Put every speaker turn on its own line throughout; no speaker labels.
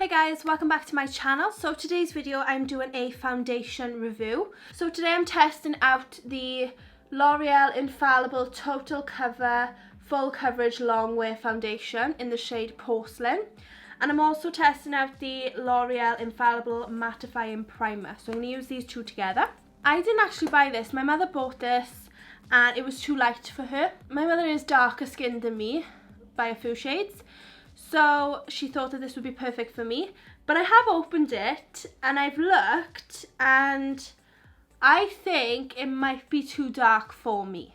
Hey guys, welcome back to my channel. So today's video I'm doing a foundation review. So today I'm testing out the L'Oreal Infallible Total Cover Full Coverage Long Wear Foundation in the shade Porcelain. And I'm also testing out the L'Oreal Infallible Mattifying Primer. So I'm going to use these two together. I didn't actually buy this. My mother bought this and it was too light for her. My mother is darker skinned than me by a few shades. So she thought that this would be perfect for me. But I have opened it and I've looked and I think it might be too dark for me.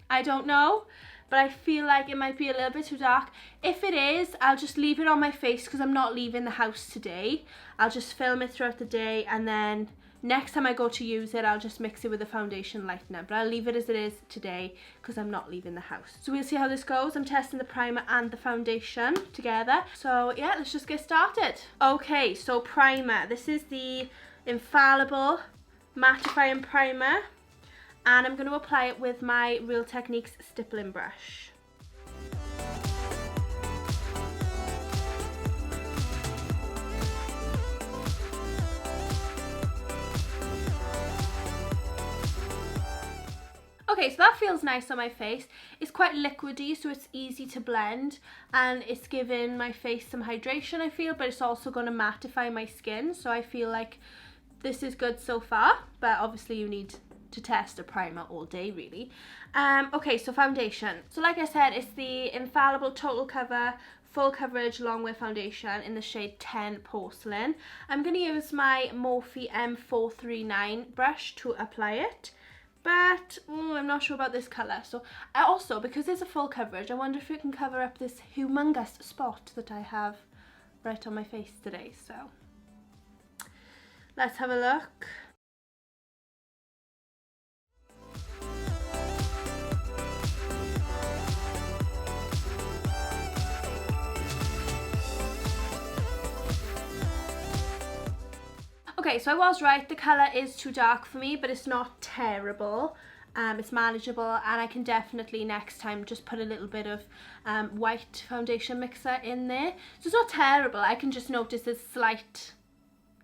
I don't know, but I feel like it might be a little bit too dark. If it is, I'll just leave it on my face because I'm not leaving the house today. I'll just film it throughout the day and then next time I go to use it, I'll just mix it with a foundation lightener. But I'll leave it as it is today because I'm not leaving the house. So we'll see how this goes. I'm testing the primer and the foundation together. So yeah, let's just get started. Okay, so primer. This is the Infallible Mattifying Primer. And I'm going to apply it with my Real Techniques stippling brush. Okay, so that feels nice on my face. It's quite liquidy, so it's easy to blend and it's giving my face some hydration, I feel, but it's also going to mattify my skin, so I feel like this is good so far, but obviously you need to test a primer all day really. Okay, so foundation. So like I said, it's the Infallible Total Cover Full Coverage Long Wear Foundation in the shade 10 Porcelain. I'm going to use my Morphe M439 brush to apply it. But I'm not sure about this colour. So I also, because it's a full coverage, I wonder if it can cover up this humongous spot that I have right on my face today. So let's have a look. Okay, so I was right, the colour is too dark for me, but it's not terrible. It's manageable, and I can definitely next time just put a little bit of white foundation mixer in there. So it's not terrible, I can just notice a slight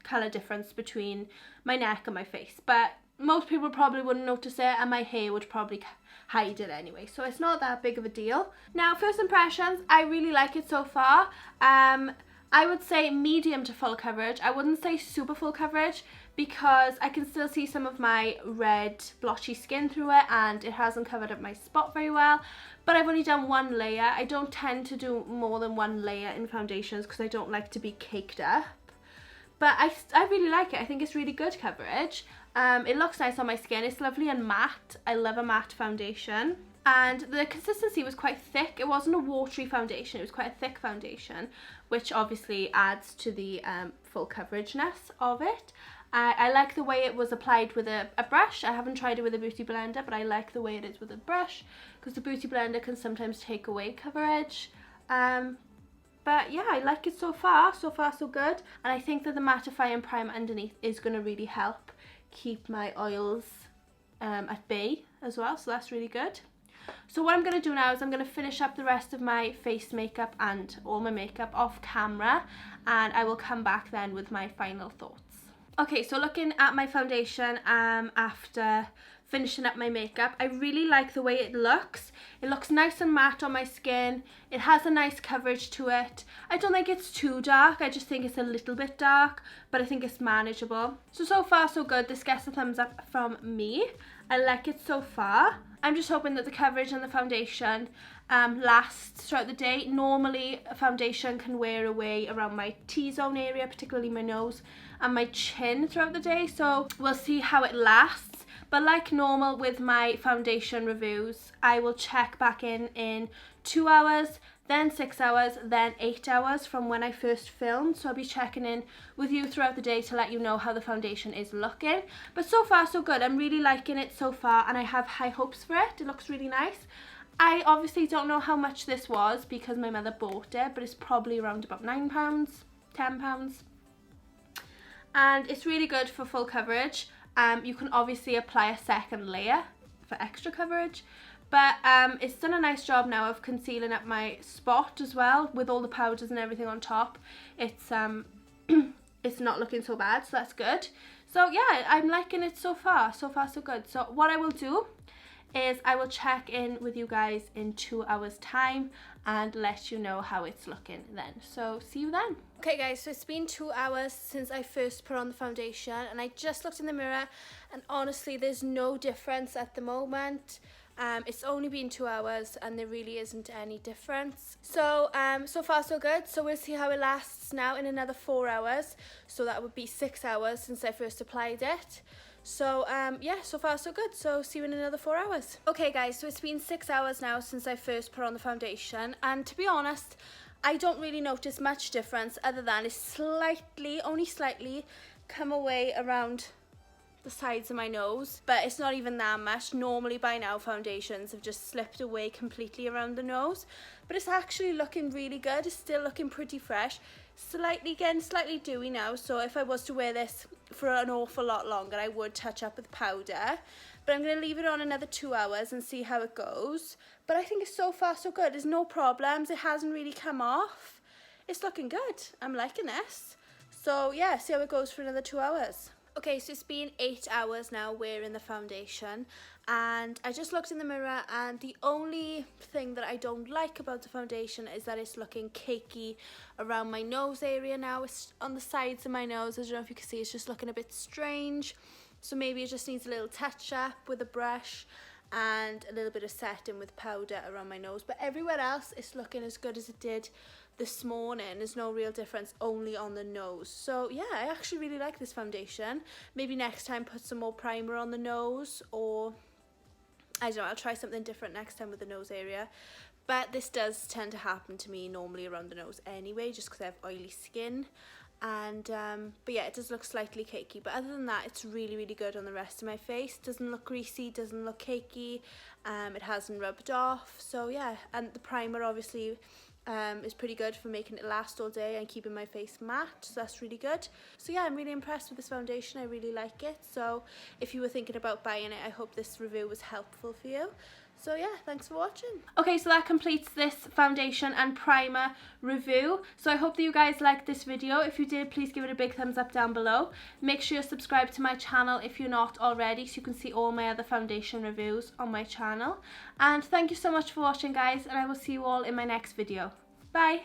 colour difference between my neck and my face. But most people probably wouldn't notice it, and my hair would probably hide it anyway. So it's not that big of a deal. Now, first impressions, I really like it so far. I would say medium to full coverage. I wouldn't say super full coverage because I can still see some of my red blotchy skin through it and it hasn't covered up my spot very well. But I've only done one layer. I don't tend to do more than one layer in foundations because I don't like to be caked up. But I really like it. I think it's really good coverage. It looks nice on my skin. It's lovely and matte. I love a matte foundation. And the consistency was quite thick. It wasn't a watery foundation, it was quite a thick foundation, which obviously adds to the full coverageness of it. I like the way it was applied with a brush. I haven't tried it with a beauty blender, but I like the way it is with a brush because the beauty blender can sometimes take away coverage. But yeah, I like it so far so good. And I think that the mattifying primer underneath is going to really help keep my oils at bay as well, so that's really good. So what I'm going to do now is I'm going to finish up the rest of my face makeup and all my makeup off camera, and I will come back then with my final thoughts. Okay, so looking at my foundation after finishing up my makeup, I really like the way it looks. It looks nice and matte on my skin. It has a nice coverage to it. I don't think it's too dark, I just think it's a little bit dark, but I think it's manageable. So far so good. This gets a thumbs up from me. I like it so far. I'm just hoping that the coverage and the foundation lasts throughout the day. Normally a foundation can wear away around my T-zone area, particularly my nose and my chin throughout the day, so we'll see how it lasts. But like normal with my foundation reviews, I will check back in 2 hours, then 6 hours, then 8 hours from when I first filmed. So I'll be checking in with you throughout the day to let you know how the foundation is looking. But so far so good. I'm really liking it so far and I have high hopes for it. It looks really nice. I obviously don't know how much this was because my mother bought it, but it's probably around about £9, £10. And it's really good for full coverage. You can obviously apply a second layer for extra coverage, But it's done a nice job now of concealing up my spot as well, with all the powders and everything on top. It's it's not looking so bad, so that's good. So yeah, I'm liking it so far. So far so good. So what I will do is I will check in with you guys in 2 hours time and let you know how it's looking then. So see you then. Okay guys, so it's been 2 hours since I first put on the foundation, and I just looked in the mirror, and honestly there's no difference at the moment. It's only been 2 hours and there really isn't any difference. So so far so good. So we'll see how it lasts now in another 4 hours. So that would be 6 hours since I first applied it. So yeah, so far so good. So see you in another 4 hours. Okay guys, so it's been 6 hours now since I first put on the foundation, and to be honest, I don't really notice much difference other than it's slightly, only slightly, come away around the sides of my nose, but it's not even that much. Normally by now foundations have just slipped away completely around the nose, but it's actually looking really good. It's still looking pretty fresh, getting slightly dewy now, so if I was to wear this for an awful lot longer I would touch up with powder, but I'm going to leave it on another 2 hours and see how it goes. But I think it's so far so good. There's no problems, it hasn't really come off, it's looking good. I'm liking this. So yeah, see how it goes for another 2 hours. Okay, so it's been 8 hours now wearing the foundation, and I just looked in the mirror, and the only thing that I don't like about the foundation is that it's looking cakey around my nose area now. It's on the sides of my nose. I don't know if you can see, it's just looking a bit strange. So maybe it just needs a little touch up with a brush and a little bit of setting with powder around my nose. But everywhere else it's looking as good as it did this morning. There's no real difference, only on the nose. So yeah, I actually really like this foundation. Maybe next time put some more primer on the nose, or I don't know, I'll try something different next time with the nose area. But this does tend to happen to me normally around the nose anyway, just because I have oily skin. And but yeah, it does look slightly cakey, but other than that it's really really good on the rest of my face. Doesn't look greasy, doesn't look cakey, it hasn't rubbed off. So yeah, and the primer obviously is pretty good for making it last all day and keeping my face matte, so that's really good. So yeah, I'm really impressed with this foundation. I really like it. So if you were thinking about buying it, I hope this review was helpful for you. So yeah, thanks for watching. Okay, so that completes this foundation and primer review. So I hope that you guys liked this video. If you did, please give it a big thumbs up down below. Make sure you're subscribed to my channel if you're not already, so you can see all my other foundation reviews on my channel. And thank you so much for watching guys, and I will see you all in my next video. Bye!